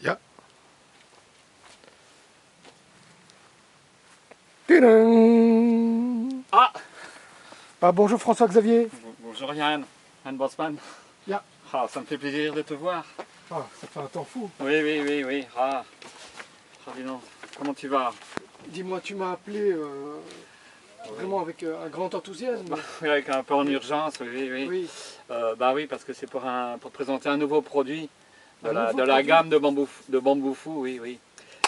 Ja. Tadam. Ah, Ah, bonjour François-Xavier. bonjour Yann, Yann Bosman. Ja. Ah, ça me fait plaisir de te voir. Ah, ça fait un temps fou. Oui, oui, oui, oui. Dis donc, comment tu vas? Dis-moi, tu m'as appelé vraiment avec un grand enthousiasme. Oui, avec un peu en urgence, oui, oui, oui. Oui. Bah oui, parce que c'est pour te présenter un nouveau produit de Un nouveau la produit. gamme de bambou fou, oui, oui.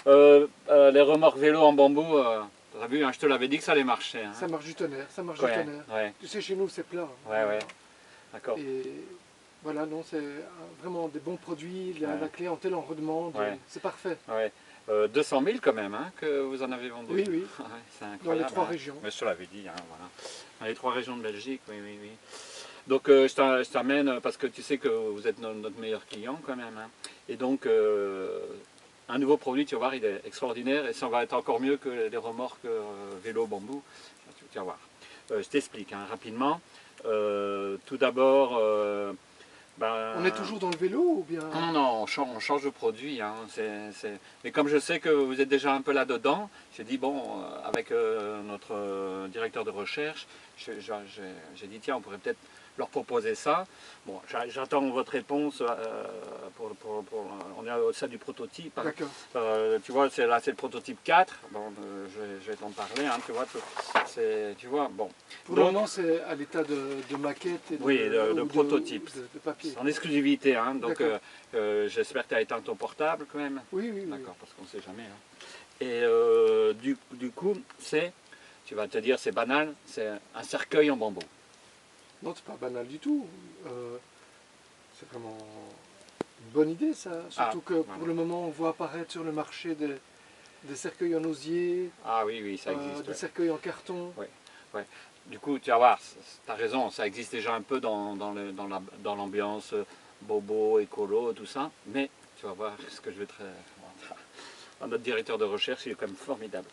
Les remorques vélo en bambou, tu as vu, hein, je te l'avais dit que ça allait marcher. Hein. Ça marche du tonnerre, ça marche Ouais, du tonnerre. ouais, Tu sais, chez nous, c'est plat. ouais, ouais, d'accord. Et voilà, non, c'est vraiment des bons produits. La Ouais. clientèle en redemande. Ouais. C'est parfait. Ouais. 200 000 quand même, hein, que vous en avez vendu. Oui, oui. Ouais, c'est incroyable. Dans les 3 hein. régions. Mais je te l'avais dit, hein, voilà. Dans les 3 régions de Belgique, oui, oui, oui. Donc je t'amène parce que tu sais que vous êtes notre meilleur client quand même. Hein. Et donc un nouveau produit, tu vas voir, il est extraordinaire et ça va être encore mieux que les remorques vélo bambou. Tu vas voir. Je t'explique hein, rapidement. Tout d'abord, On est toujours dans le vélo ou bien... non, non, on change de produit. Hein. Mais comme je sais que vous êtes déjà un peu là-dedans, j'ai dit, bon, avec notre directeur de recherche, j'ai dit, tiens, on pourrait peut-être leur proposer ça. Bon, j'attends votre réponse. On est au stade du prototype. Hein. D'accord. Tu vois, là, c'est le prototype 4. Bon, je vais t'en parler. Hein, tu vois, bon. Pour le moment, c'est à l'état de maquette et Oui, de prototype. de papier. En exclusivité, hein, donc D'accord. j'espère que tu as éteint ton portable quand même. Oui, oui, oui. D'accord, parce qu'on ne sait jamais. Hein. Et du coup, tu vas te dire, c'est banal, c'est un cercueil en bambou. Non, c'est pas banal du tout. C'est vraiment une bonne idée, ça. Surtout que voilà. pour le moment, on voit apparaître sur le marché des cercueils en osier, Ah oui, oui, ça existe. des Ouais. cercueils en carton. Ouais, ouais. Du coup, tu vas voir, tu as raison, ça existe déjà un peu dans l'ambiance bobo, écolo, tout ça, mais tu vas voir ce que je vais te... Notre directeur de recherche, il est quand même formidable.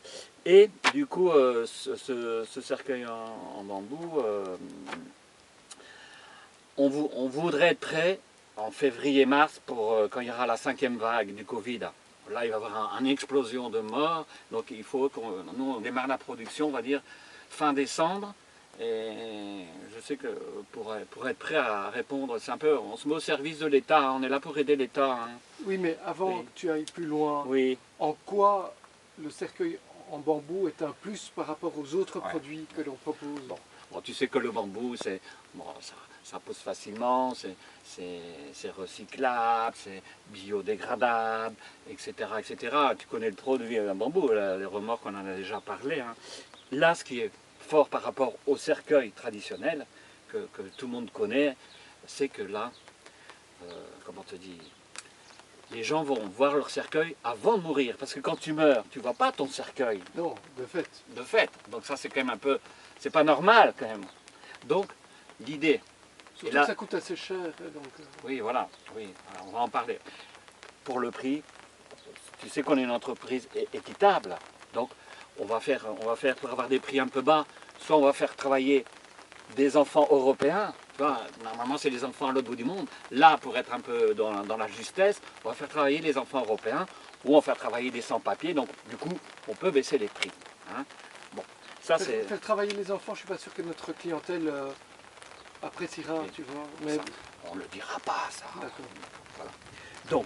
Et du coup, ce cercueil en bambou, on voudrait être prêt en février-mars pour quand il y aura la 5e vague du Covid. Là, il va y avoir une explosion de morts, donc il faut nous on démarre la production, on va dire, fin décembre. Et je sais que pour être prêt à répondre, c'est un peu, on se met au service de l'État, hein, on est là pour aider l'État. Hein. Oui, mais avant Oui. que tu ailles plus loin, Oui. en quoi le cercueil en bambou est un plus par rapport aux autres produits que l'on propose? Bon, tu sais que le bambou, bon, ça pousse facilement, c'est recyclable, c'est biodégradable, etc., etc. Tu connais le produit en bambou, les remorques, on en a déjà parlé. Hein. Là, ce qui est fort par rapport au cercueil traditionnel, que tout le monde connaît, c'est que là, comment te dire, les gens vont voir leur cercueil avant de mourir. Parce que quand tu meurs, tu ne vois pas ton cercueil. Non, de fait. De fait. Donc ça, c'est quand même un peu... C'est pas normal, quand même. Donc, l'idée... Surtout là, que ça coûte assez cher. Donc, oui, voilà. Oui, on va en parler. Pour le prix, tu sais qu'on est une entreprise équitable. Donc, on va faire, pour avoir des prix un peu bas, soit on va faire travailler des enfants européens. Tu vois, normalement, c'est les enfants à l'autre bout du monde. Là, pour être un peu dans la justesse, on va faire travailler les enfants européens ou on va faire travailler des sans-papiers. Donc, du coup, on peut baisser les prix. Hein. Bon, ça, c'est... faire travailler les enfants, je ne suis pas sûr que notre clientèle appréciera, tu vois. Mais... Ça, on ne le dira pas, ça. D'accord. Voilà. Donc,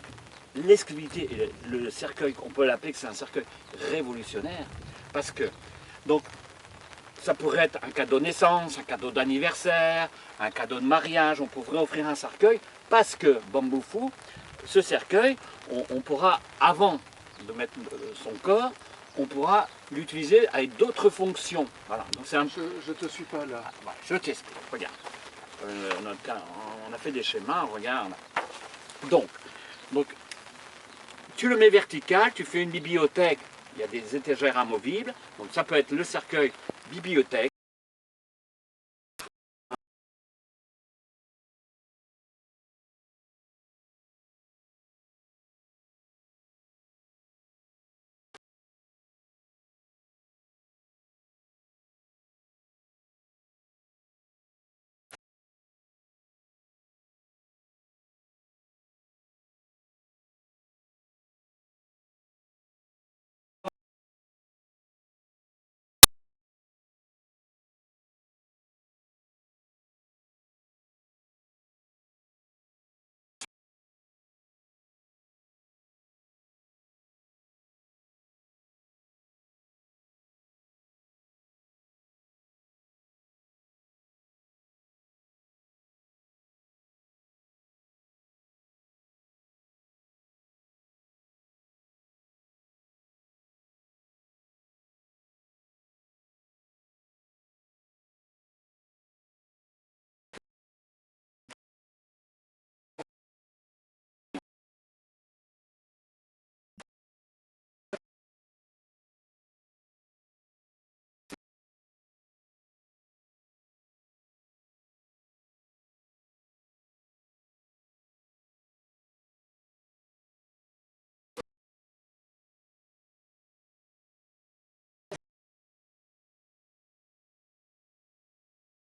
l'exclusivité et le cercueil, on peut l'appeler que c'est un cercueil révolutionnaire, parce que, donc, ça pourrait être un cadeau de naissance, un cadeau d'anniversaire, un cadeau de mariage, on pourrait offrir un cercueil, parce que Bambou Fou, ce cercueil, on pourra, avant de mettre son corps, on pourra l'utiliser avec d'autres fonctions. Voilà. Donc c'est un... Je ne te suis pas là. Voilà, je t'explique, regarde. On a fait des schémas, regarde. Donc, tu le mets vertical, tu fais une bibliothèque, il y a des étagères amovibles, donc ça peut être le cercueil bibliothèque.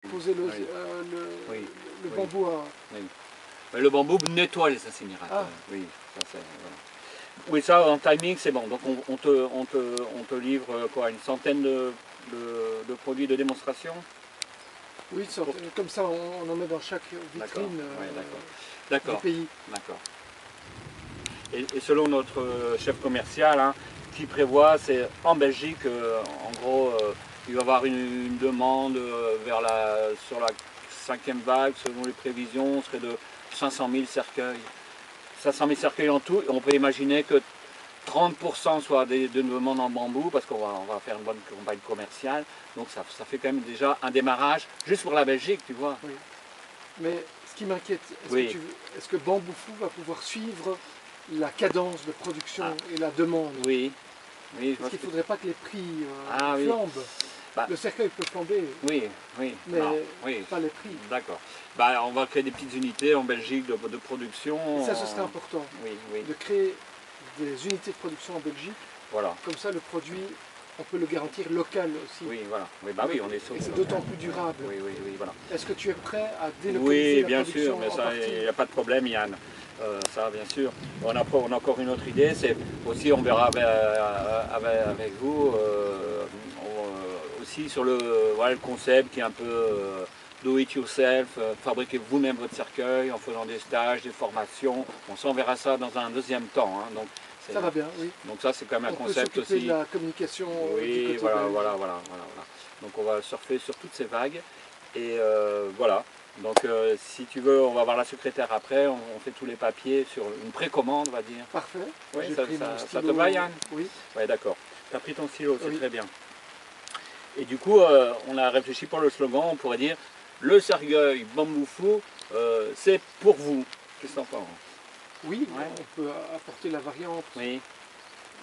Poser Oui. Oui. le Oui. bambou à... Oui. Mais le bambou nettoie les incinérateurs. Ah. Oui, ça c'est. Voilà. Oui, ça en timing c'est bon. Donc on te livre quoi, une centaine de produits de démonstration. Oui, comme ça on en met dans chaque D'accord. vitrine Ouais, du d'accord. pays. D'accord. Et selon notre chef commercial, hein, qui prévoit, c'est en Belgique, en gros, il va y avoir une demande sur la 5e vague, selon les prévisions, on serait de 500 000 cercueils. 500 000 cercueils en tout, et on peut imaginer que 30% soit de demandes en bambou, parce on va faire une bonne campagne commerciale. Donc ça fait quand même déjà un démarrage, juste pour la Belgique, tu vois. Oui. Mais ce qui m'inquiète, Oui. est-ce que Bambou Fou va pouvoir suivre la cadence de production et la demande? Oui. Oui, Parce qu'il ne faudrait pas que les prix oui. flambent. Bah, le cercueil peut flamber, oui, mais non, oui. pas les prix. D'accord. Bah, on va créer des petites unités en Belgique de production. Et ça, ce serait important, Oui. de créer des unités de production en Belgique. Voilà. Comme ça, le produit, on peut le garantir local aussi. Oui, voilà. Oui, bah oui, on est sur. Et c'est d'autant plus durable. Oui, voilà. Est-ce que tu es prêt à délocaliser Oui, la bien production sûr, mais en ça, partie? il n'y a pas de problème, Yann. Ça, bien sûr. On a encore une autre idée, c'est aussi, on verra avec vous, aussi sur le concept qui est un peu do it yourself, fabriquez vous-même votre cercueil en faisant des stages, des formations. On s'en verra ça dans un deuxième temps. Hein, donc, ça va bien, oui. Donc ça, c'est quand même un concept peut s'occuper aussi. De la communication oui, du côté voilà. Donc on va surfer sur toutes ces vagues. Et voilà. Donc si tu veux, on va voir la secrétaire après, on fait tous les papiers sur une précommande, on va dire. Parfait. Oui, ça te stylo. va, Yann? Oui. Oui, d'accord. Tu as pris ton stylo, c'est Oui. très bien. Et du coup, on a réfléchi pour le slogan, on pourrait dire le cercueil Bambou Fou, c'est pour vous. Qu'est-ce que tu en penses? Oui, ouais. On peut apporter la variante. Oui.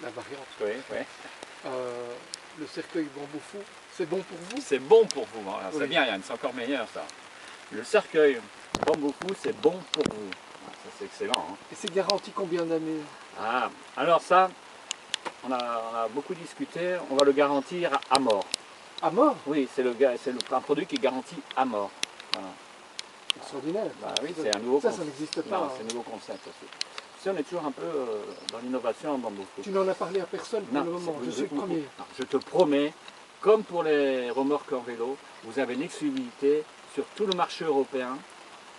La variante. Oui. Le cercueil Bambou Fou, c'est bon pour vous? C'est bon pour vous. Voilà, oui. C'est bien, Yann, c'est encore meilleur ça. Le cercueil Bambou Fou, c'est bon pour vous. Ça, c'est excellent. Hein. Et c'est garanti combien d'années? Ah, alors ça, on a beaucoup discuté. On va le garantir à mort. À mort? Oui, c'est un produit qui est garanti à mort. Voilà. Extraordinaire. Bah oui, c'est un nouveau concept. Ça n'existe pas. Non, c'est un nouveau concept aussi. Si on est toujours un peu dans l'innovation en Bambou Fou. Tu n'en as parlé à personne pour le moment, je suis le premier. Non, je te promets, comme pour les remorques en vélo, vous avez une exclusivité sur tout le marché européen.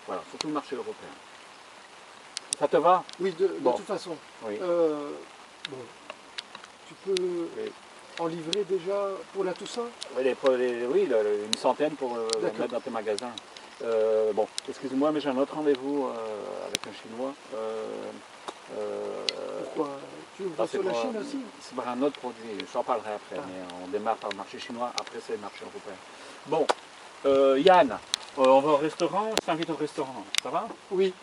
Voilà, sur tout le marché européen. Ça te va? Oui, de toute façon. Oui. Bon, tu peux en livrer déjà pour la Toussaint? Oui, une centaine pour mettre dans tes magasins. Bon, excuse-moi, mais j'ai un autre rendez-vous avec un Chinois. Pourquoi? Tu ouvres sur la Chine aussi? C'est pour un autre produit, je t'en parlerai après, mais on démarre par le marché chinois, après c'est le marché européen. Bon, Yann, on va au restaurant, je t'invite au restaurant, ça va? Oui,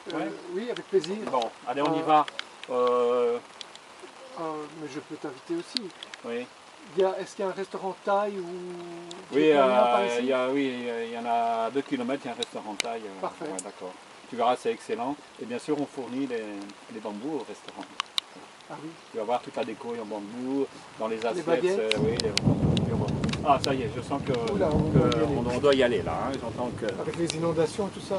oui, avec plaisir. Bon, allez, on y va. Mais je peux t'inviter aussi. Oui. Est-ce qu'il y a un restaurant thaï ou... Oui, il y en a à 2 km, il y a un restaurant thaï. Parfait. Ouais, d'accord. Tu verras, c'est excellent. Et bien sûr, on fournit les bambous au restaurant. Ah oui. Tu vas voir toute la déco en bambou, dans les assiettes. Les ah, ça y est, je sens qu'on doit y aller là. Hein. J'entends que... Avec les inondations et tout ça,